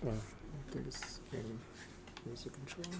Oh, I think it's game music controller.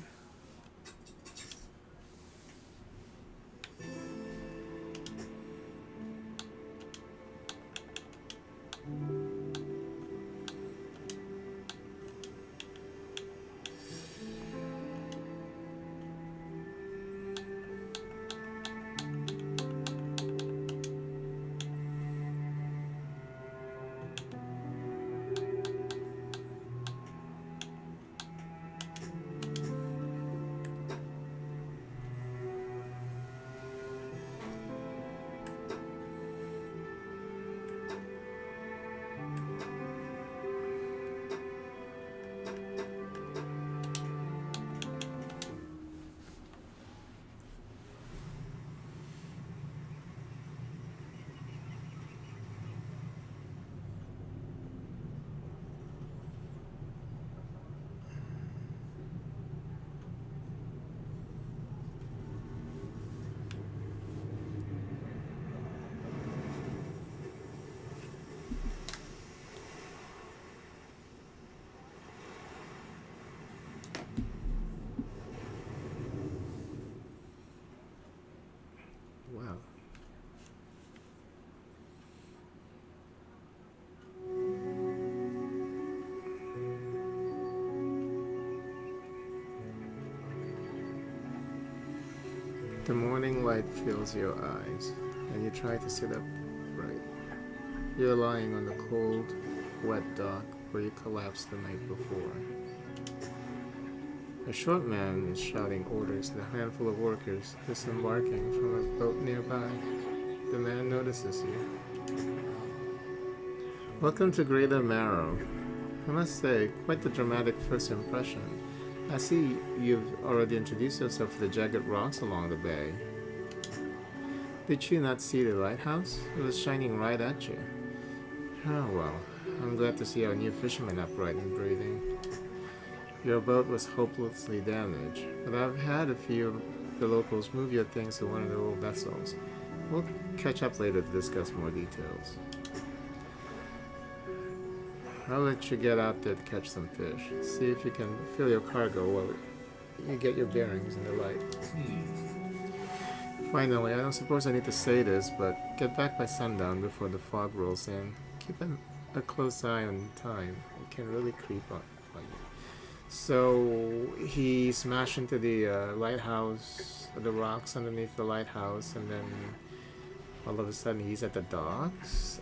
Wow. The morning light fills your eyes, and you try to sit upright. You're lying on the cold, wet dock where you collapsed the night before. A short man is shouting orders at a handful of workers disembarking from a boat nearby. The man notices you. Welcome to Greater Marrow. I must say, quite the dramatic first impression. I see you've already introduced yourself to the jagged rocks along the bay. Did you not see the lighthouse? It was shining right at you. Oh well, I'm glad to see our new fisherman upright and breathing. Your boat was hopelessly damaged, but I've had a few of the locals move your things to one of the old vessels. We'll catch up later to discuss more details. I'll let you get out there to catch some fish. See if you can fill your cargo while you get your bearings in the light. Finally, I don't suppose I need to say this, but get back by sundown before the fog rolls in. Keep a close eye on time. It can really creep on you. So he smashed into the lighthouse, the rocks underneath the lighthouse, and then all of a sudden he's at the docks.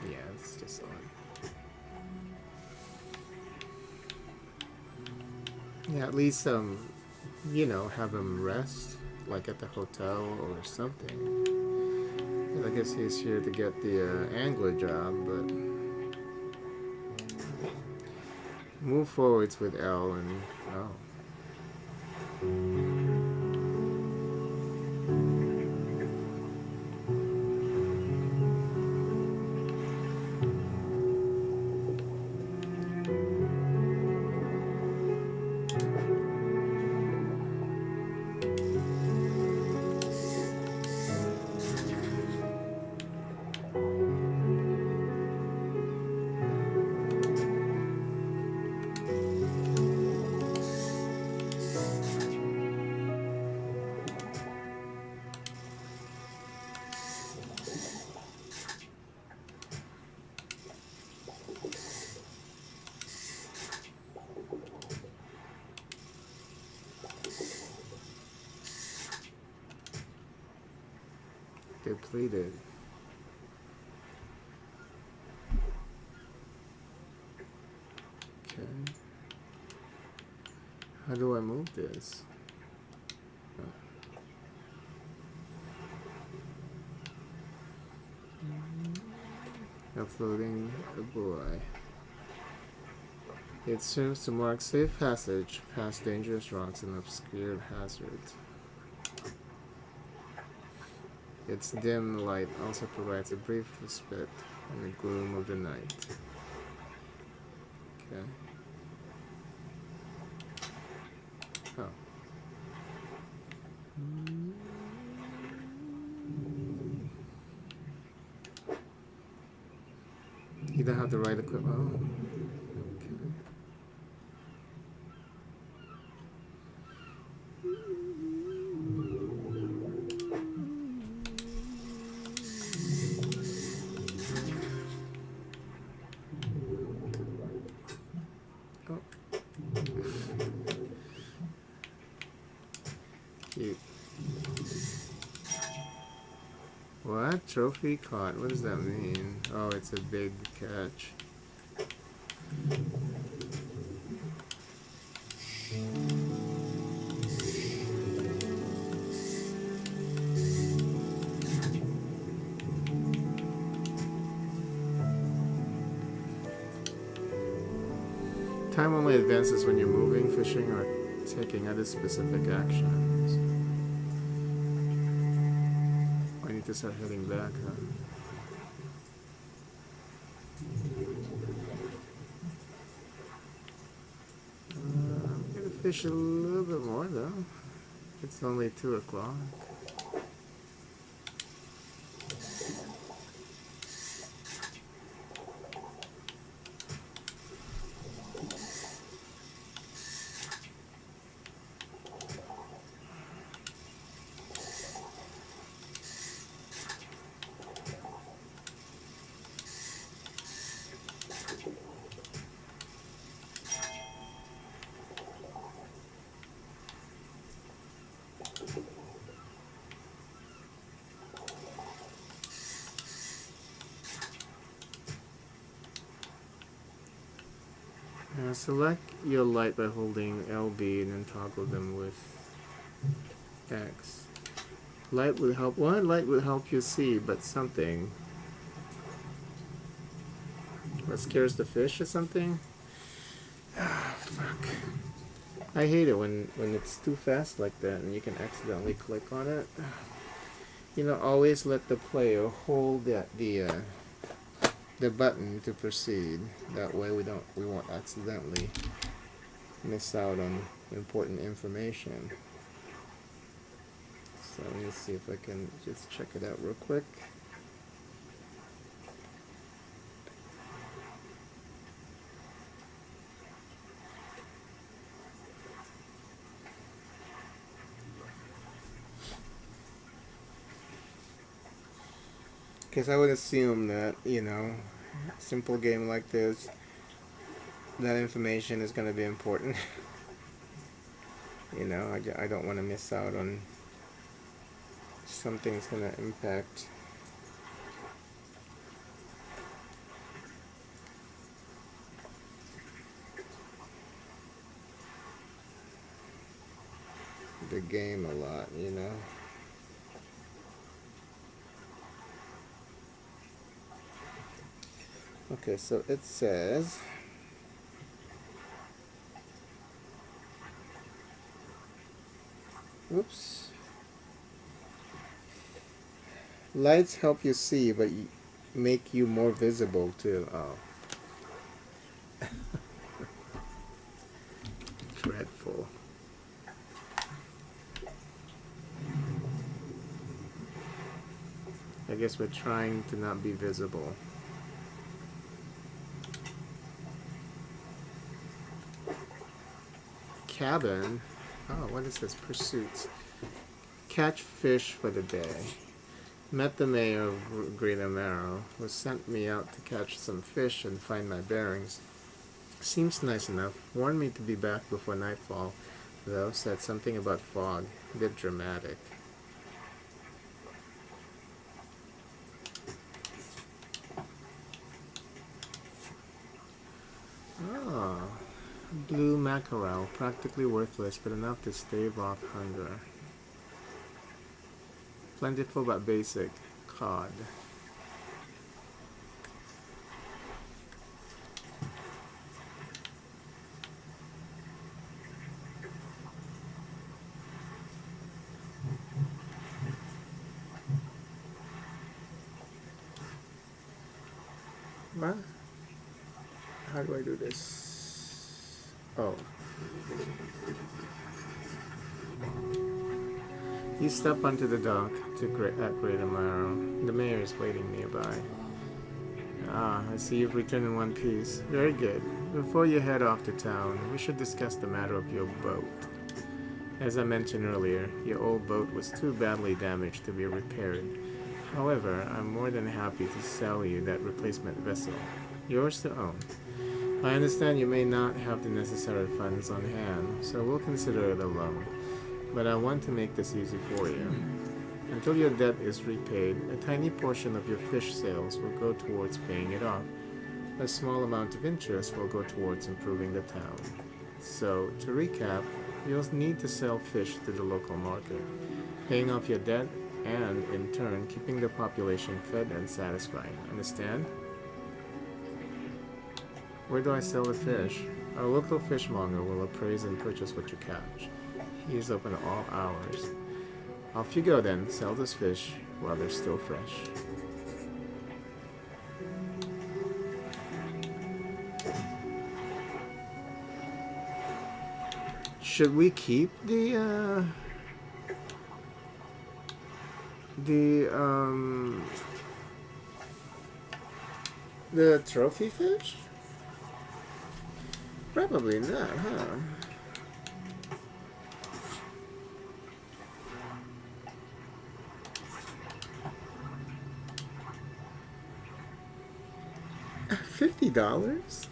Yeah, it's just odd. Yeah, at least have him rest, like at the hotel or something. And I guess he's here to get the angler job, but move forwards with L and oh. Depleted. Okay. How do I move this? Uploading the buoy. It serves to mark safe passage past dangerous rocks and obscured hazards. Its dim light also provides a brief respite in the gloom of the night. Okay. Oh. You don't have the right equipment. Oh, okay. Oh. Cute. What? Trophy caught? What does that mean? Oh, it's a big catch. Time only advances when you're moving, fishing, or taking other specific actions. I need to start heading back, huh? I'm gonna fish a little bit more though. It's only 2 o'clock. Select your light by holding LB and then toggle them with X. Light would help. One light would help you see, but something. What scares the fish or something? Ah, fuck. I hate it when it's too fast like that and you can accidentally click on it. You know, always let the player hold the button to proceed. That way we won't accidentally miss out on important information. So let me see if I can just check it out real quick. Because I would assume that, you know, simple game like this, that information is going to be important. You know, I don't want to miss out on something's going to impact the game a lot, you know. Okay, so it says oops. Lights help you see, but make you more visible too. Oh. Dreadful. I guess we're trying to not be visible. Cabin. Oh, what is this? Pursuits. Catch fish for the day. Met the mayor of Greater Marrow, who sent me out to catch some fish and find my bearings. Seems nice enough. Warned me to be back before nightfall, though said something about fog. A bit dramatic. Oh, blue mackerel. Practically worthless, but enough to stave off hunger. Plentiful but basic. Cod. What? How do I do this? Oh. You step onto the dock at Greater Marrow. The mayor is waiting nearby. Ah, I see you've returned in one piece. Very good. Before you head off to town, we should discuss the matter of your boat. As I mentioned earlier, your old boat was too badly damaged to be repaired. However, I'm more than happy to sell you that replacement vessel. Yours to own. I understand you may not have the necessary funds on hand, so we'll consider it a loan. But I want to make this easy for you. Until your debt is repaid, a tiny portion of your fish sales will go towards paying it off. A small amount of interest will go towards improving the town. So, to recap, you'll need to sell fish to the local market, paying off your debt, and, in turn, keeping the population fed and satisfied. Understand? Where do I sell the fish? Our local fishmonger will appraise and purchase what you catch. He is open all hours. Off you go then, sell this fish while they're still fresh. Should we keep the trophy fish? Probably not, huh? $50?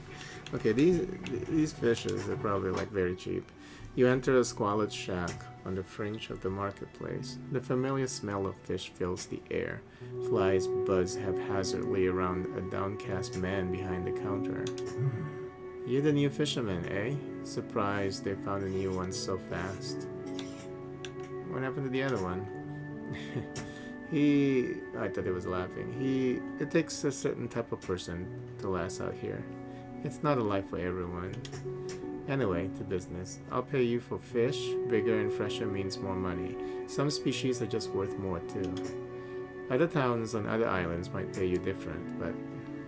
Okay, these fishes are probably like very cheap. You enter a squalid shack on the fringe of the marketplace. The familiar smell of fish fills the air. Flies buzz haphazardly around a downcast man behind the counter. You're the new fisherman, eh? Surprised they found a new one so fast. What happened to the other one? I thought he was laughing. It takes a certain type of person to last out here. It's not a life for everyone. Anyway, to business. I'll pay you for fish. Bigger and fresher means more money. Some species are just worth more too. Other towns on other islands might pay you different, but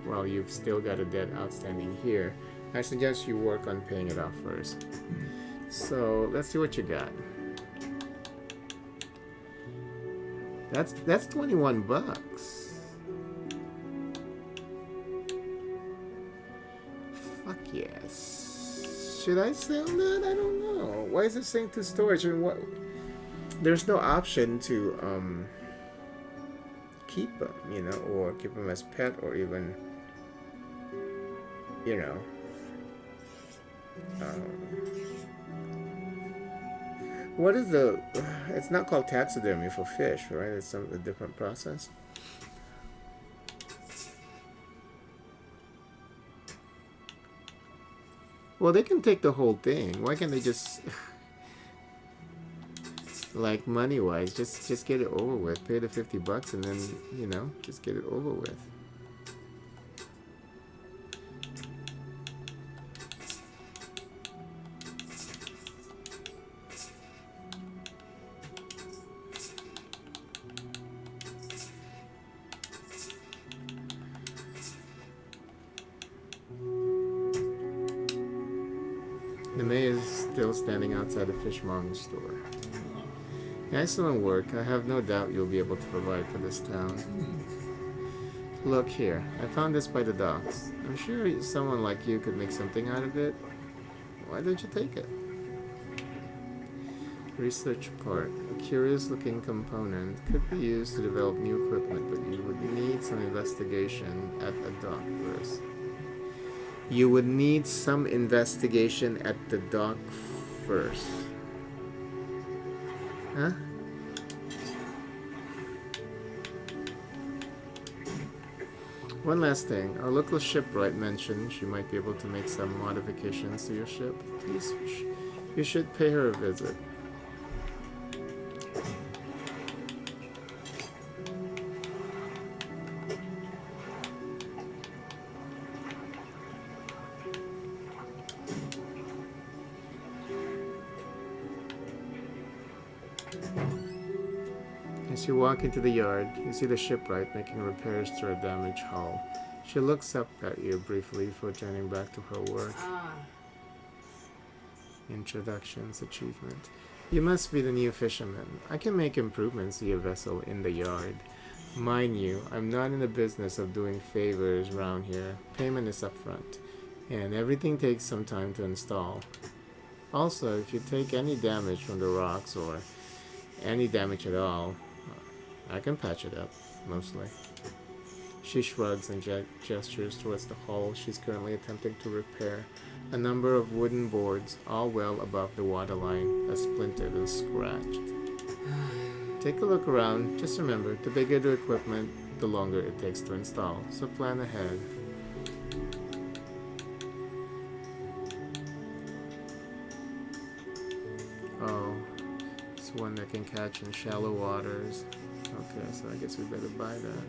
while you've still got a debt outstanding here, I suggest you work on paying it off first. So let's see what you got. That's 21 bucks. Fuck yes. Should I sell that? I don't know. Why is it saying to storage? And what? There's no option to keep them, you know, or keep them as pet, or even, you know. What is the? It's not called taxidermy for fish, right? It's a different process. Well, they can take the whole thing. Why can't they just, like money-wise, just get it over with? Pay the $50 and then, you know, just get it over with. The mayor is still standing outside the fishmonger store. Excellent work. I have no doubt you'll be able to provide for this town. Look here. I found this by the docks. I'm sure someone like you could make something out of it. Why don't you take it? Research part. A curious-looking component could be used to develop new equipment, but you would need some investigation at the dock first. You would need some investigation at the dock first. Huh? One last thing. Our local shipwright mentioned she might be able to make some modifications to your ship. Please, you should pay her a visit. As you walk into the yard, you see the shipwright making repairs to her damaged hull. She looks up at you briefly before turning back to her work. Introductions, achievement. You must be the new fisherman. I can make improvements to your vessel in the yard. Mind you, I'm not in the business of doing favors around here. Payment is upfront, and everything takes some time to install. Also, if you take any damage from the rocks or any damage at all, I can patch it up, mostly. She shrugs and gestures towards the hull she's currently attempting to repair. A number of wooden boards, all well above the waterline, are splintered and scratched. Take a look around. Just remember, the bigger the equipment, the longer it takes to install, so plan ahead. Oh, it's one that can catch in shallow waters. Okay, so I guess we better buy that.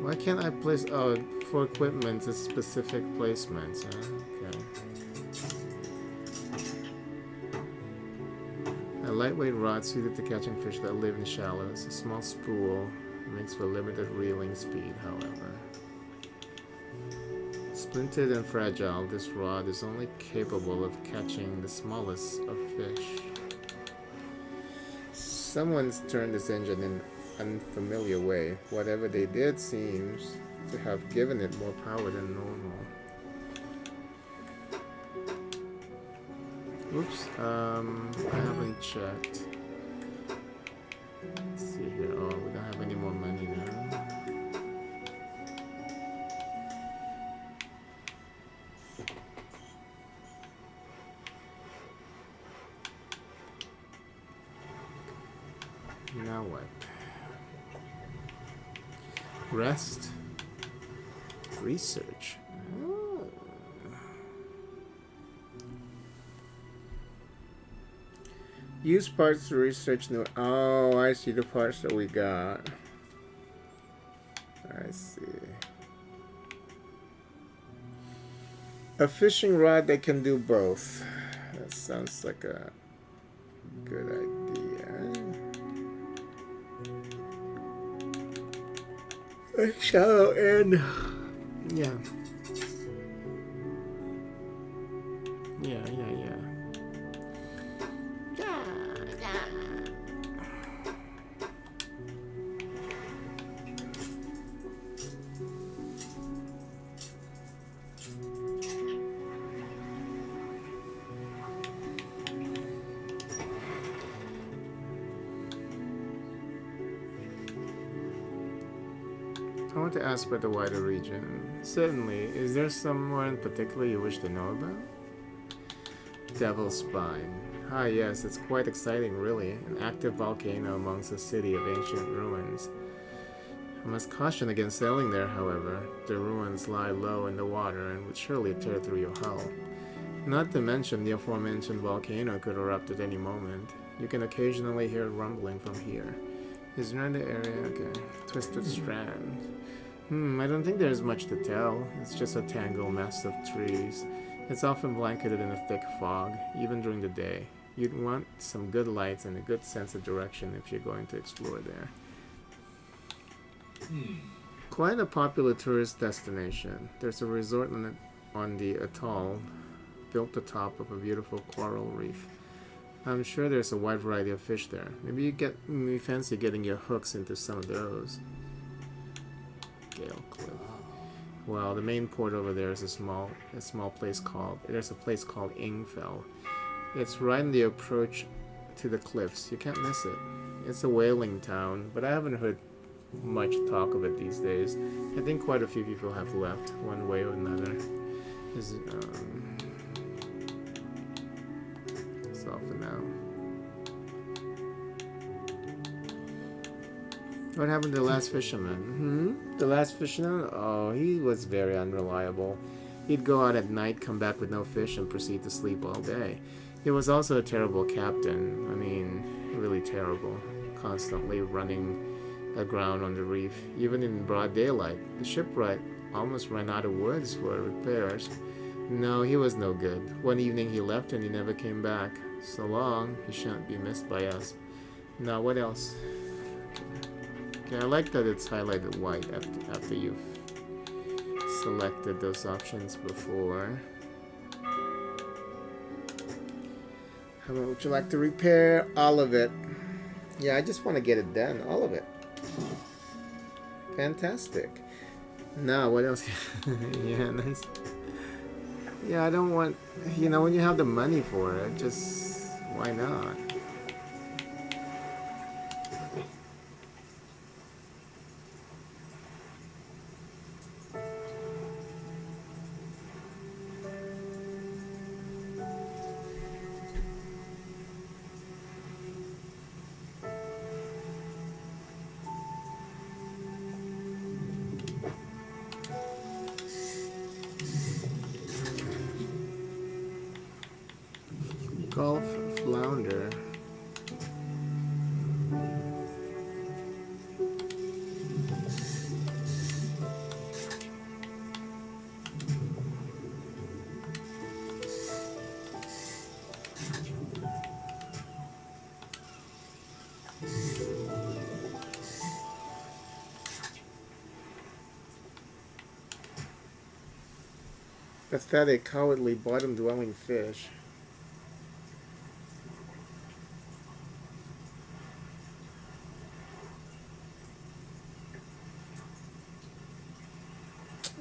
Why can't I place... Oh, for equipment, it's specific placements, huh? Okay. A lightweight rod suited to catching fish that live in shallows. A small spool makes for limited reeling speed, however. Splintered and fragile, this rod is only capable of catching the smallest of fish. Someone's turned this engine in an unfamiliar way. Whatever they did seems to have given it more power than normal. Oops, I haven't checked. Let's see here. Oh, we don't have any more money now. Now what? Rest. Research. Oh. Use parts to research new... Oh, I see the parts that we got. I see. A fishing rod that can do both. That sounds like a good idea. A shallow end. Yeah. I want to ask about the wider region. Certainly. Is there somewhere in particular you wish to know about? Devil's Spine. Ah yes, it's quite exciting really. An active volcano amongst a city of ancient ruins. I must caution against sailing there, however. The ruins lie low in the water and would surely tear through your hull. Not to mention the aforementioned volcano could erupt at any moment. You can occasionally hear rumbling from here. Is there in the area? Okay. Twisted Strand. I don't think there's much to tell. It's just a tangled mess of trees. It's often blanketed in a thick fog, even during the day. You'd want some good lights and a good sense of direction if you're going to explore there. Quite a popular tourist destination. There's a resort on the atoll, built atop of a beautiful coral reef. I'm sure there's a wide variety of fish there. Maybe you fancy getting your hooks into some of those. Gale Cliff. Well, the main port over there is a small place called... There's a place called Ingfell. It's right in the approach to the cliffs. You can't miss it. It's a whaling town, but I haven't heard much talk of it these days. I think quite a few people have left, one way or another. That's all for now. What happened to the last fisherman? The last fisherman? Oh, he was very unreliable. He'd go out at night, come back with no fish, and proceed to sleep all day. He was also a terrible captain. I mean, really terrible. Constantly running aground on the reef, even in broad daylight. The shipwright almost ran out of woods for repairs. No, he was no good. One evening he left and he never came back. So long, he shan't be missed by us. Now, what else? Okay, I like that it's highlighted white after you've selected those options before. How much would you like to repair? All of it. Yeah, I just want to get it done, all of it. Fantastic. Now, what else? Yeah, nice. Yeah, I don't want, when you have the money for it, just why not? Golf flounder. Pathetic, cowardly, bottom-dwelling fish.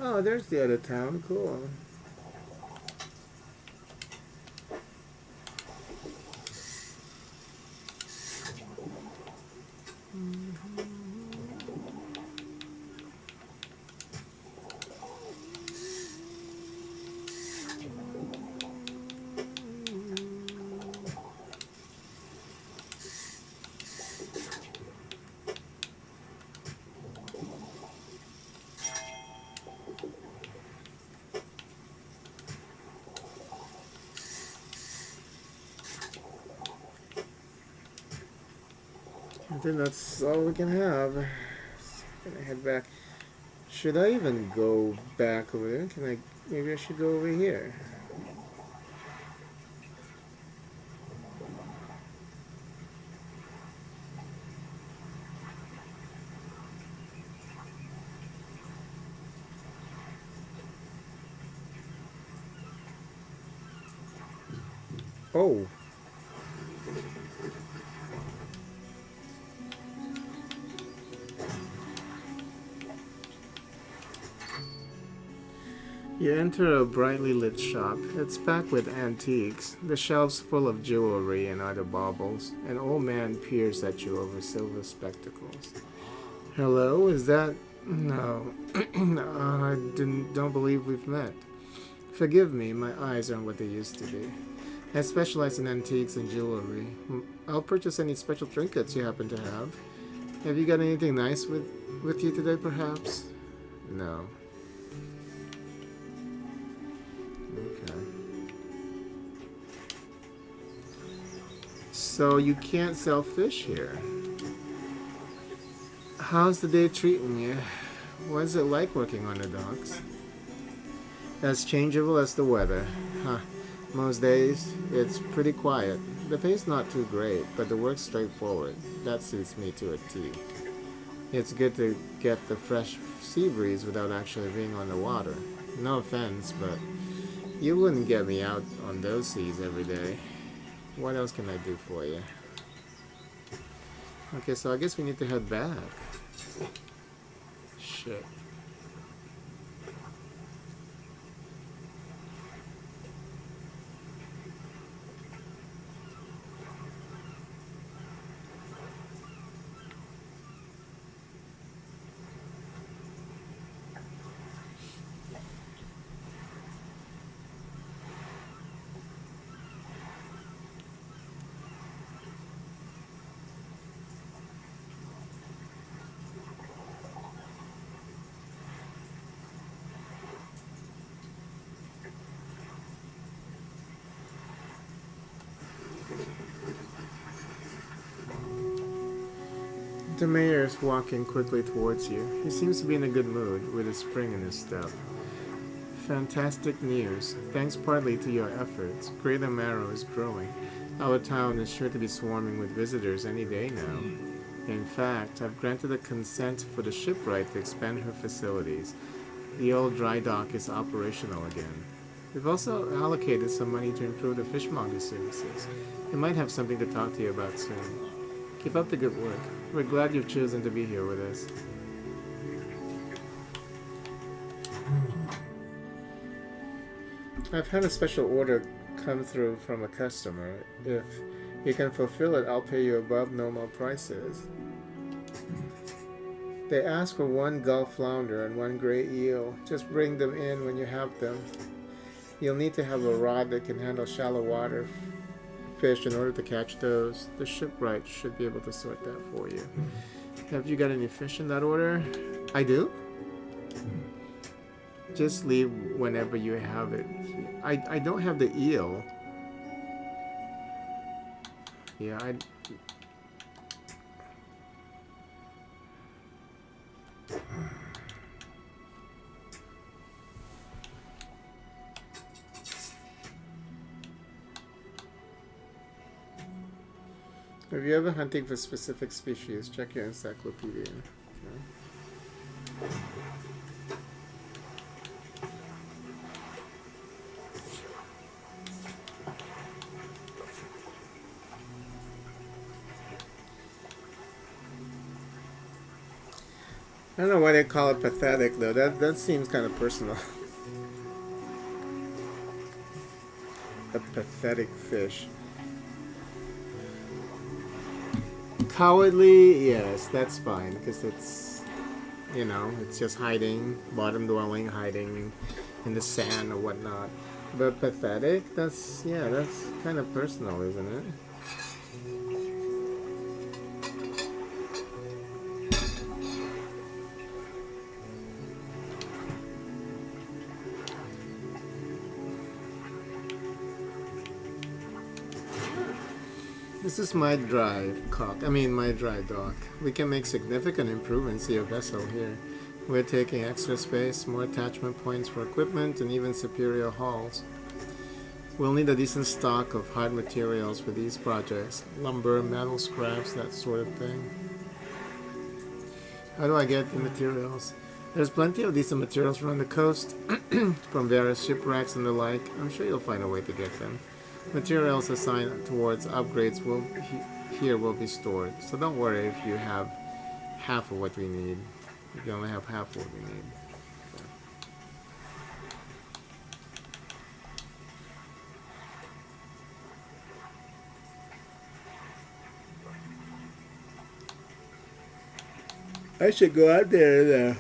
Oh, there's the other town. Cool. I think that's all we can have. I'm gonna head back. Should I even go back over there? Maybe I should go over here. Oh. You enter a brightly lit shop. It's packed with antiques, the shelves full of jewelry and other baubles. An old man peers at you over silver spectacles. Hello, is that... No, I don't believe we've met. Forgive me, my eyes aren't what they used to be. I specialize in antiques and jewelry. I'll purchase any special trinkets you happen to have. Have you got anything nice with you today, perhaps? No. Okay. So you can't sell fish here. How's the day treating you? What's it like working on the docks? As changeable as the weather. Huh. Most days, it's pretty quiet. The pay's not too great, but the work's straightforward. That suits me to a T. It's good to get the fresh sea breeze without actually being on the water. No offense, but you wouldn't get me out on those seas every day. What else can I do for you? Okay, so I guess we need to head back. Shit. The mayor is walking quickly towards you. He seems to be in a good mood, with a spring in his step. Fantastic news. Thanks partly to your efforts, Greater Marrow is growing. Our town is sure to be swarming with visitors any day now. In fact, I've granted a consent for the shipwright to expand her facilities. The old dry dock is operational again. We've also allocated some money to improve the fishmonger services. We might have something to talk to you about soon. Keep up the good work. We're glad you've chosen to be here with us. I've had a special order come through from a customer. If you can fulfill it, I'll pay you above normal prices. They ask for 1 Gulf flounder and 1 gray eel. Just bring them in when you have them. You'll need to have a rod that can handle shallow water fish in order to catch those. The shipwright should be able to sort that for you. Have you got any fish in that order? I do? Just leave whenever you have it. I don't have the eel. Yeah, If you're ever hunting for specific species, check your encyclopedia. Okay. I don't know why they call it pathetic though. That seems kind of personal. A pathetic fish. Cowardly, yes, that's fine because it's, you know, it's just hiding, bottom dwelling, hiding in the sand or whatnot. But pathetic, that's kind of personal, isn't it? This is my dry dock. We can make significant improvements to your vessel here. We're taking extra space, more attachment points for equipment, and even superior hulls. We'll need a decent stock of hard materials for these projects. Lumber, metal scraps, that sort of thing. How do I get the materials? There's plenty of decent materials around the coast, from various shipwrecks and the like. I'm sure you'll find a way to get them. Materials assigned towards upgrades will be stored, so don't worry if you have half of what we need. If you only have half of what we need. I should go out there and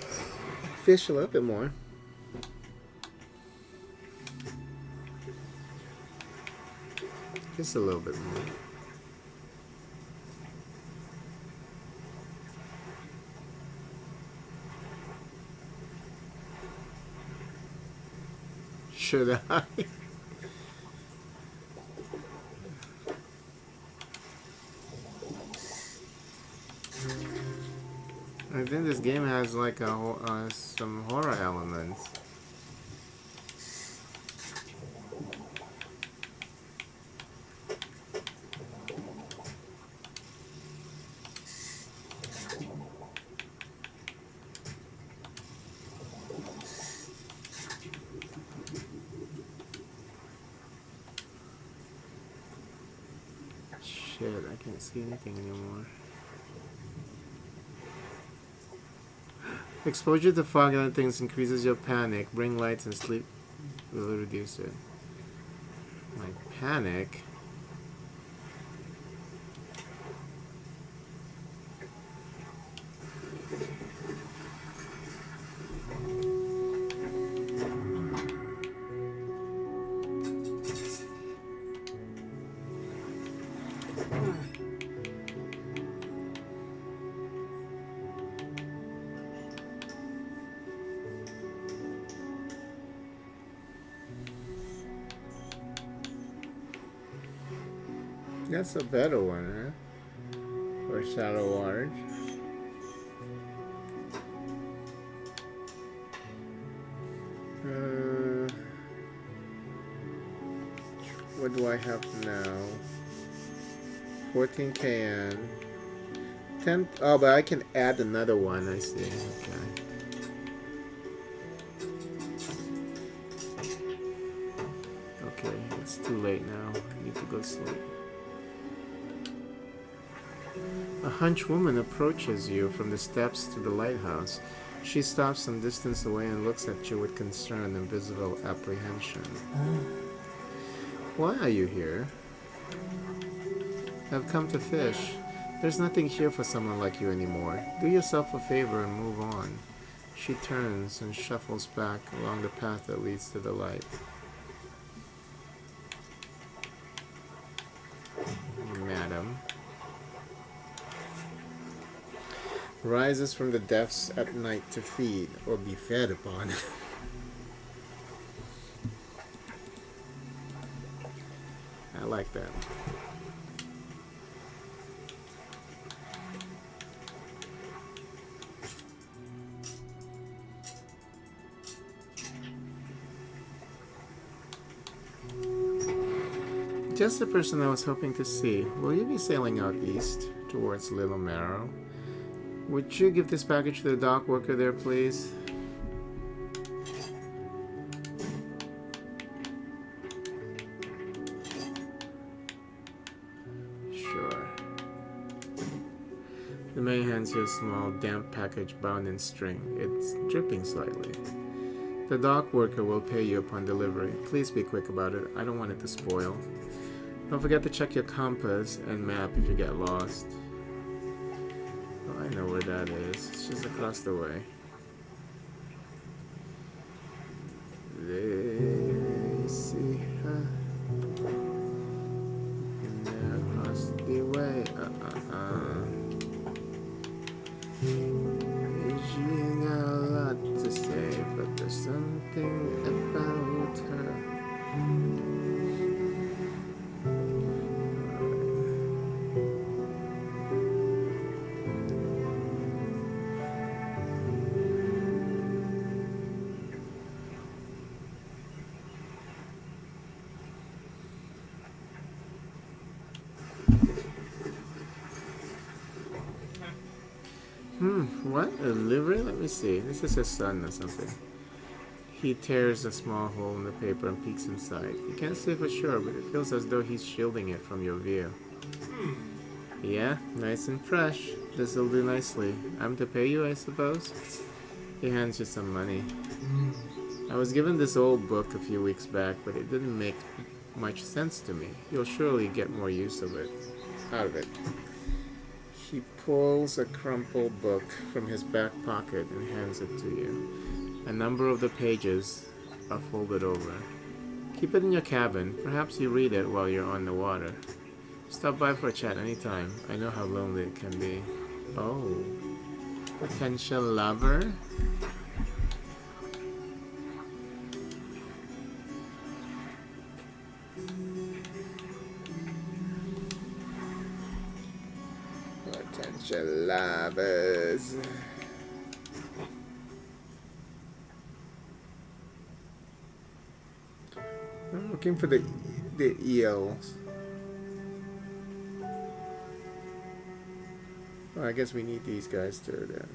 fish a little bit more. Just a little bit more. Should I? I think this game has like some horror elements. Shit, I can't see anything anymore. Exposure to fog and other things increases your panic. Bring lights and sleep will reduce it. My panic? That's a better one, huh? Or shallow water. What do I have now? 14 KN. 10. Oh, but I can add another one. I see. Okay. Okay, it's too late now. I need to go sleep. A henchwoman approaches you from the steps to the lighthouse. She stops some distance away and looks at you with concern and visible apprehension. Why are you here? I've come to fish. There's nothing here for someone like you anymore. Do yourself a favor and move on. She turns and shuffles back along the path that leads to the light. Madam. Rises from the depths at night to feed or be fed upon. I like that. Just the person I was hoping to see. Will you be sailing out east towards Little Marrow? Would you give this package to the dock worker there, please? Sure. The man hands you a small, damp package bound in string. It's dripping slightly. The dock worker will pay you upon delivery. Please be quick about it. I don't want it to spoil. Don't forget to check your compass and map if you get lost. Oh, I know where that is. It's just across the way. Let's see. And there across the way. She ain't got a lot to say, but there's something about her. What? A livery? Let me see. This is his son or something. He tears a small hole in the paper and peeks inside. You can't say for sure, but it feels as though he's shielding it from your view. Yeah, nice and fresh. This'll do nicely. I'm to pay you, I suppose? He hands you some money. I was given this old book a few weeks back, but it didn't make much sense to me. You'll surely get more use of it. Out of it. He pulls a crumpled book from his back pocket and hands it to you. A number of the pages are folded over. Keep it in your cabin. Perhaps you read it while you're on the water. Stop by for a chat anytime. I know how lonely it can be. Oh. Potential lover? Potential lovers. I'm looking for the eels. Well, I guess we need these guys too then.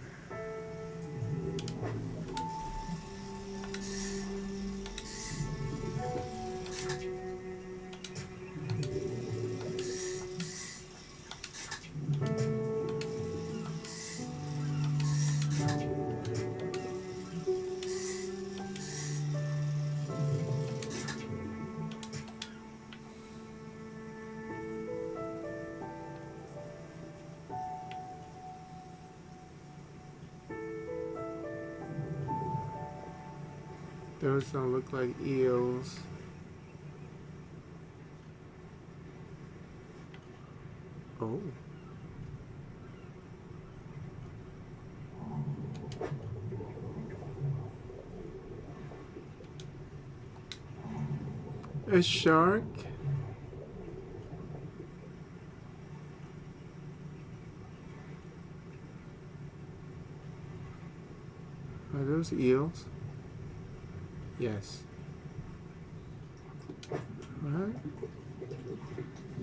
Those don't look like eels. Oh. A shark? Are those eels? Yes. What?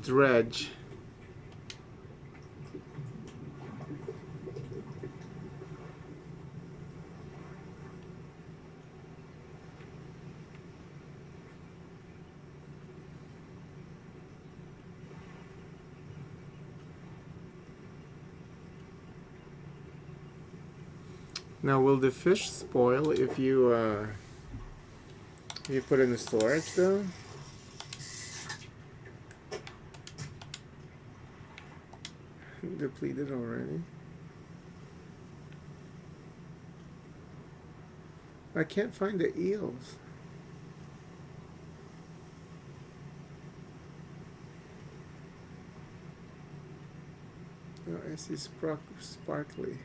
Dredge. Now, will the fish spoil if you put it in the storage though? Depleted already. I can't find the eels. Oh, I see sparkly.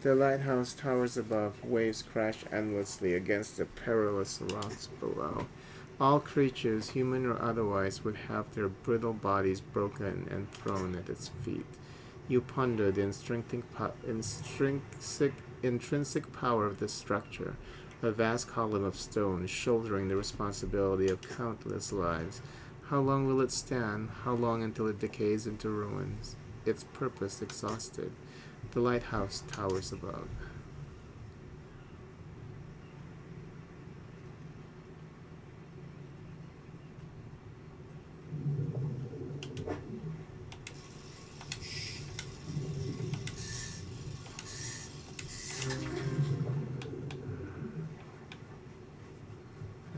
The lighthouse towers above. Waves crash endlessly against the perilous rocks below. All creatures, human or otherwise, would have their brittle bodies broken and thrown at its feet. You ponder the intrinsic power of this structure, a vast column of stone shouldering the responsibility of countless lives. How long will it stand? How long until it decays into ruins? Its purpose exhausted. The lighthouse towers above.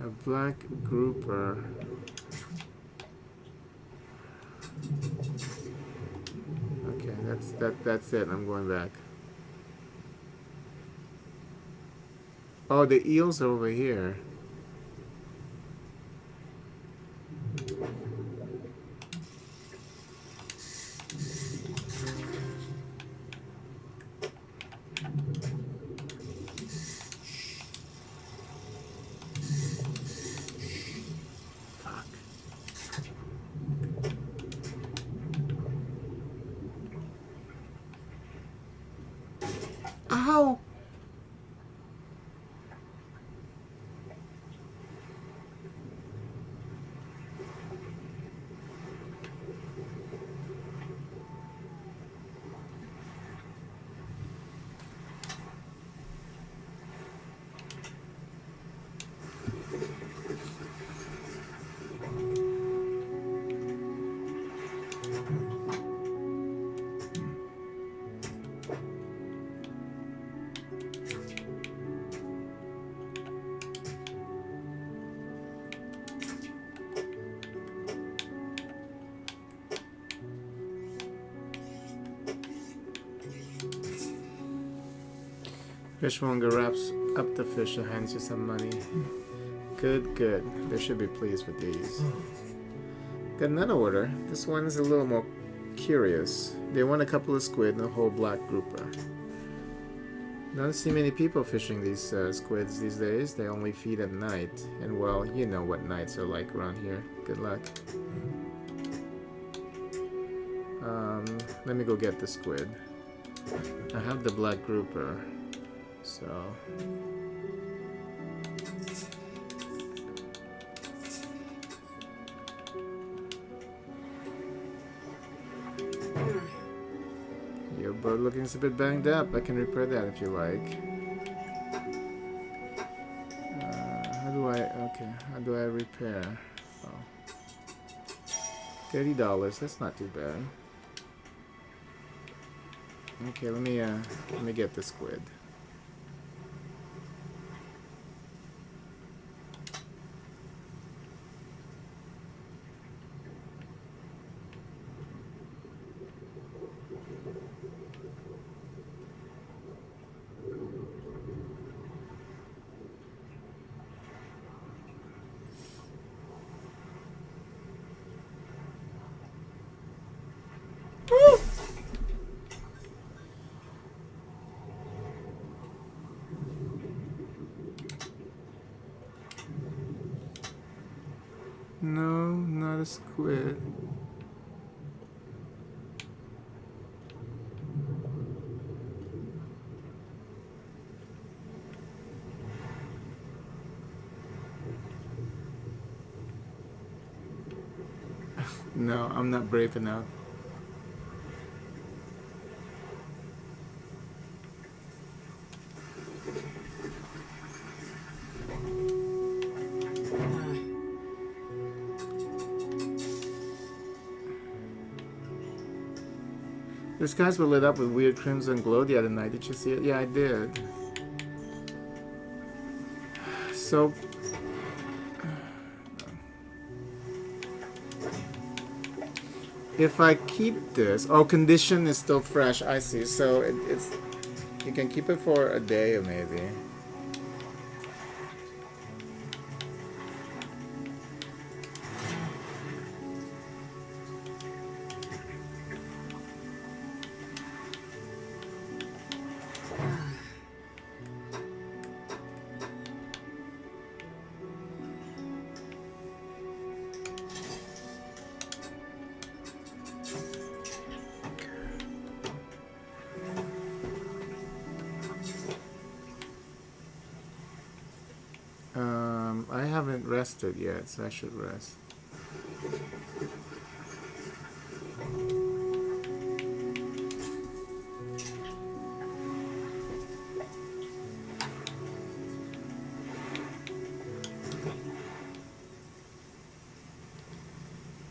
A black grouper. Okay, that's it. I'm going back. Oh, the eels are over here. Fuck. Ow! Fishmonger wraps up the fish and hands you some money. Good, good. They should be pleased with these. Got another order. This one's a little more curious. They want a couple of squid and a whole black grouper. Don't see many people fishing these squids these days. They only feed at night. And well, you know what nights are like around here. Good luck. Let me go get the squid. I have the black grouper. So... Your boat looking a bit banged up. I can repair that if you like. How do I repair? Oh. $30, that's not too bad. Okay, let me get the squid. No, not a squid. No, I'm not brave enough. The skies were lit up with weird crimson glow the other night. Did you see it? Yeah, I did. So... if I keep this... oh, condition is still fresh. I see. So it's... you can keep it for a day maybe. I haven't rested yet, so I should rest.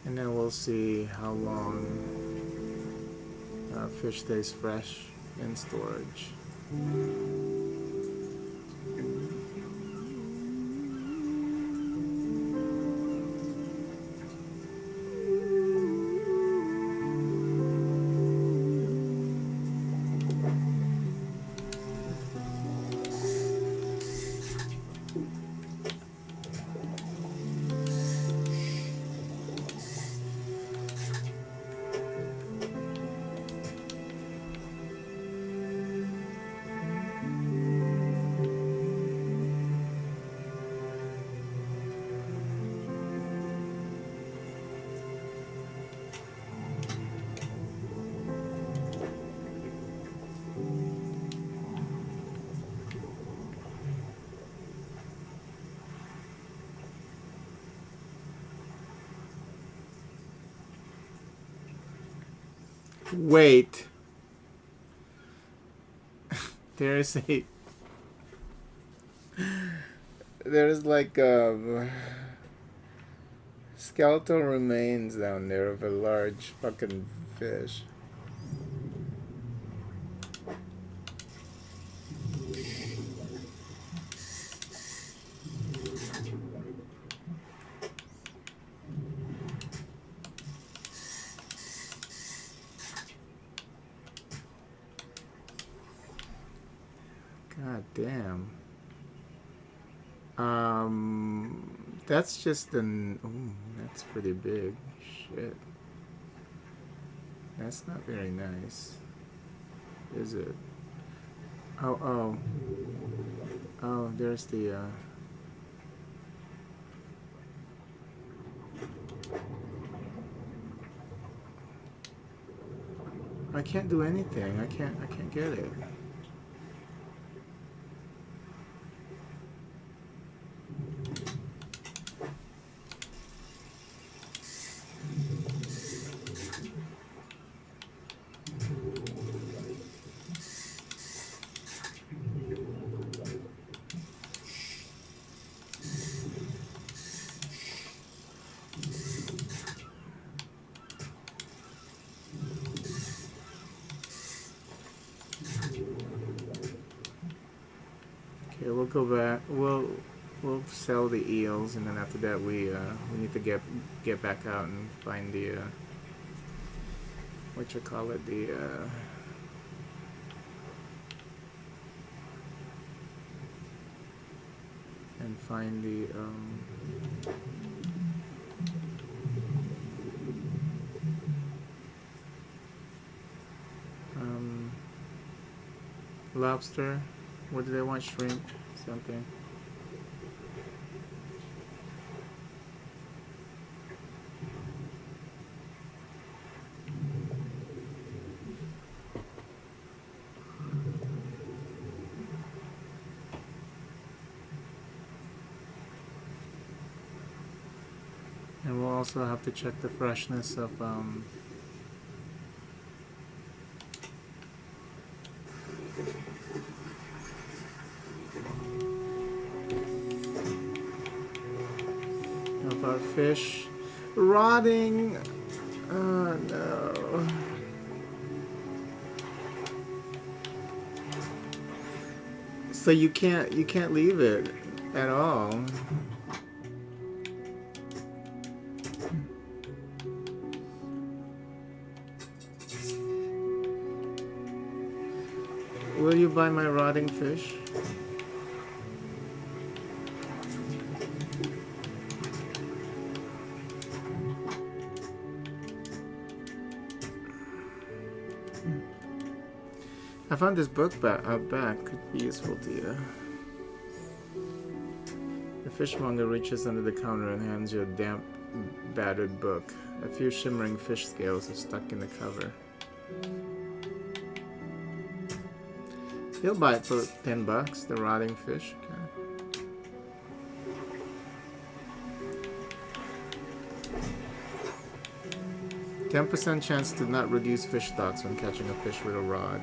And then we'll see how long fish stays fresh in storage. Wait. There's like skeletal remains down there of a large fucking fish. God damn. That's just an... ooh, that's pretty big. Shit. That's not very nice. Is it? Oh, there's the, I can't do anything. I can't get it. Okay, we'll go back. We'll sell the eels, and then after that we need to get back out and find the what you call it, the and find the lobster. What do they want? Shrimp? Something. And we'll also have to check the freshness of our fish rotting. Oh no. So you can't leave it at all. Will you buy my rotting fish? I found this book out back. Could be useful to you. The fishmonger reaches under the counter and hands you a damp, battered book. A few shimmering fish scales are stuck in the cover. He'll buy it for $10, the rotting fish. Okay. 10% chance to not reduce fish stocks when catching a fish with a rod.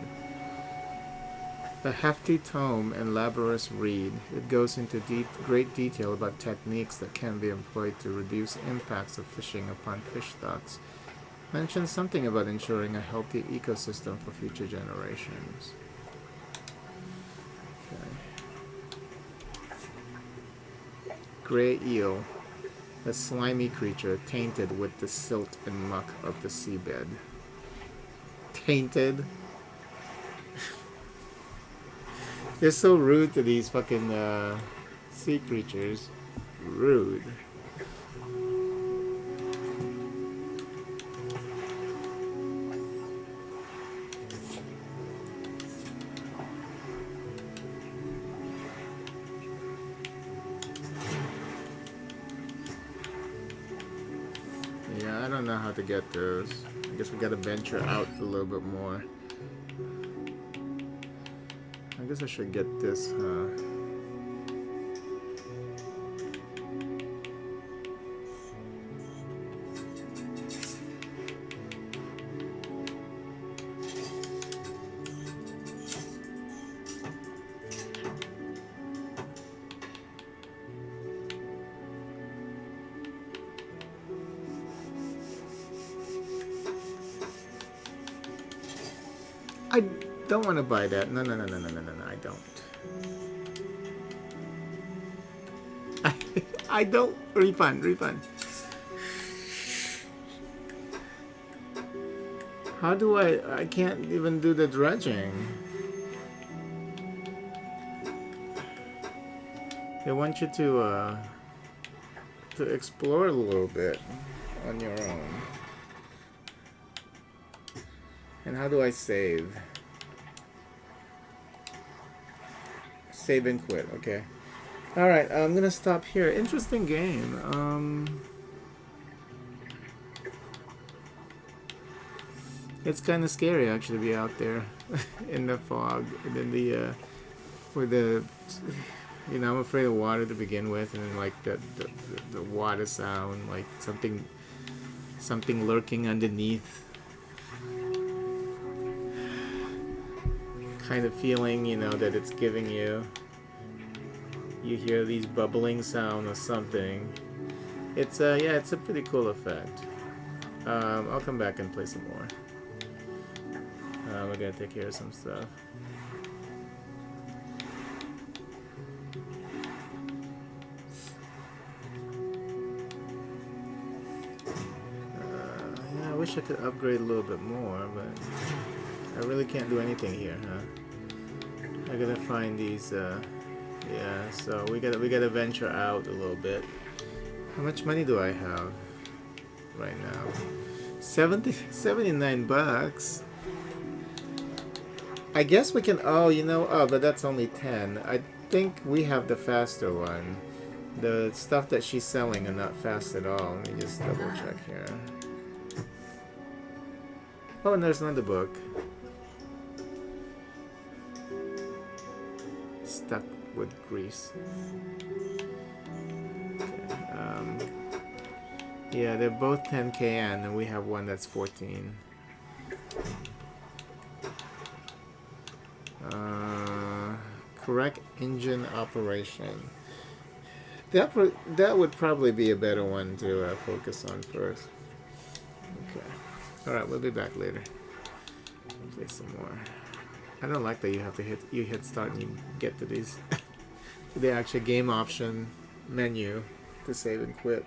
A hefty tome and laborious read. It goes into great detail about techniques that can be employed to reduce impacts of fishing upon fish stocks. Mentions something about ensuring a healthy ecosystem for future generations. Okay. Gray eel. A slimy creature tainted with the silt and muck of the seabed. Tainted? They're so rude to these fucking sea creatures. Rude. Yeah, I don't know how to get those. I guess we gotta venture out a little bit more. I guess I should get this, I don't want to buy that. No, I don't. I don't. Refund. How do I can't even do the dredging. They want you to explore a little bit on your own. And how do I save? Save and quit, okay. Alright, I'm gonna stop here. Interesting game. It's kind of scary actually to be out there in the fog and in the with the, you know, I'm afraid of water to begin with, and then like the water sound, like something lurking underneath, kind of feeling, you know, that it's giving you. You hear these bubbling sound or something. It's yeah, it's a pretty cool effect. I'll come back and play some more. We're gonna take care of some stuff. Yeah, I wish I could upgrade a little bit more, but I really can't do anything here, huh? I gotta find these. Yeah, so we gotta venture out a little bit. How much money do I have right now? 79 bucks. I guess we can, oh, you know, oh, but that's only 10. I think we have the faster one. The stuff that she's selling are not fast at all. Let me just double check here. Oh, and there's another book. Stuck with grease. Okay, yeah, they're both 10 KN, and we have one that's 14. Correct engine operation. That would probably be a better one to focus on first. Okay. All right, we'll be back later. Play some more. I don't like that you hit start and you get to these the actual game option menu to save and quit.